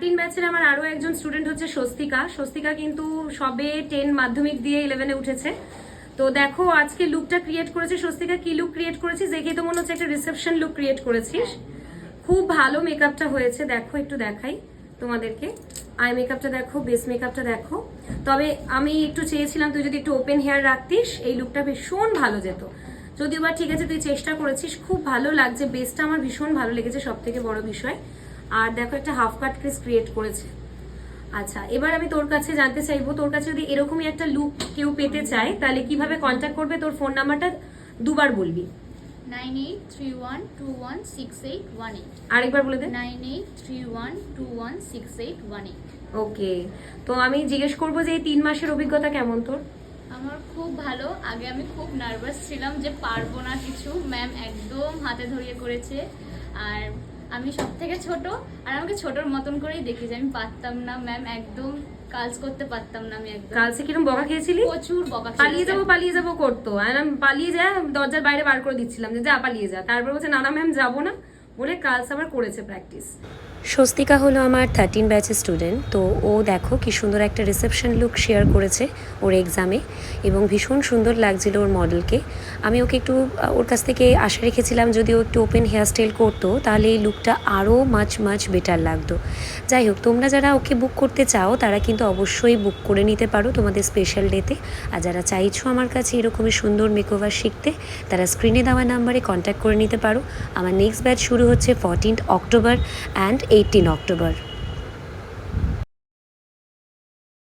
13 ব্যাচের আমার আরো একজন স্টুডেন্ট হচ্ছে স্বস্তিকা। স্বস্তিকা কিন্তু সবে 10 মাধ্যমিক দিয়ে 11-এ উঠেছে। তো দেখো আজকে লুকটা ক্রিয়েট করেছে স্বস্তিকা। কি লুক ক্রিয়েট করেছিস? দেখে তো মনে হচ্ছে একটা রিসেপশন লুক ক্রিয়েট করেছিস। খুব ভালো মেকআপটা হয়েছে, দেখো একটু দেখাই তোমাদেরকে। আই মেকআপটা দেখো, বেস মেকআপটা দেখো। তবে আমি একটু চেয়েছিলাম তুই যদি একটু ওপেন হেয়ার রাখতিস, এই লুকটা ভীষণ ভালো যেত। যদিও বা ঠিক আছে, তুই চেষ্টা করেছিস, খুব ভালো লাগছে। বেসটা আমার ভীষণ ভালো লেগেছে, সব থেকে বড় বিষয়। আর দেখো একটা হাফ কাট ক্রিস ক্রিয়েট করেছে। আচ্ছা, এবার আমি তোর কাছে জানতে চাইবো, তোর কাছে যদি এরকমই একটা লুক কেউ পেতে চায় তাহলে কিভাবে কন্ট্যাক্ট করবে? তোর ফোন নাম্বারটা দুবার বলবি। 9831216818। আরেকবার বলে দে। 9831216818। ওকে, তো আমি জিজ্ঞেস করবো যে এই 3 মাসের অভিজ্ঞতা কেমন তোর? আমার খুব ভালো। আগে আমি খুব নার্ভাস ছিলাম যে পারবো না কিছু, ম্যাম একদম হাতে ধরিয়ে করেছে। আর আমি সব থেকে ছোট, আর আমাকে ছোটর মতন করেই দেখিয়েছে। আমি পারতাম না, ম্যাম একদম কাজ করতে পারতাম না। আমি একদম কালকে কিরকম বকা খেয়েছিলি? প্রচুর বকা। পালিয়ে যাবো করতো, আর আমি পালিয়ে যা দরজার বাইরে বার করে দিচ্ছিলাম যে যা পালিয়ে যা। তারপর বলছে না না ম্যাম যাবো না বলে কালস আবার করেছে প্র্যাকটিস। স্বস্তিকা হলো আমার 13 ব্যাচের স্টুডেন্ট। তো ও দেখো কি সুন্দর একটা রিসেপশন লুক শেয়ার করেছে ওর এক্সামে, এবং ভীষণ সুন্দর লাগছিল ওর মডেলকে। আমি ওকে একটু ওর কাছ থেকে আশা রেখেছিলাম যদি ও একটু ওপেন হেয়ারস্টাইল করতো তাহলে এই লুকটা আরও মাচ বেটার লাগতো। যাই হোক, তোমরা যারা ওকে বুক করতে চাও তারা কিন্তু অবশ্যই বুক করে নিতে পারো তোমাদের স্পেশাল ডেতে। আর যারা চাইছো আমার কাছে এরকমই সুন্দর মেকওভার শিখতে, তারা স্ক্রিনে দেওয়া নাম্বারে কন্ট্যাক্ট করে নিতে পারো। আমার নেক্সট ব্যাচ শুরু হচ্ছে 14 অক্টোবর অ্যান্ড 18 অক্টোবর।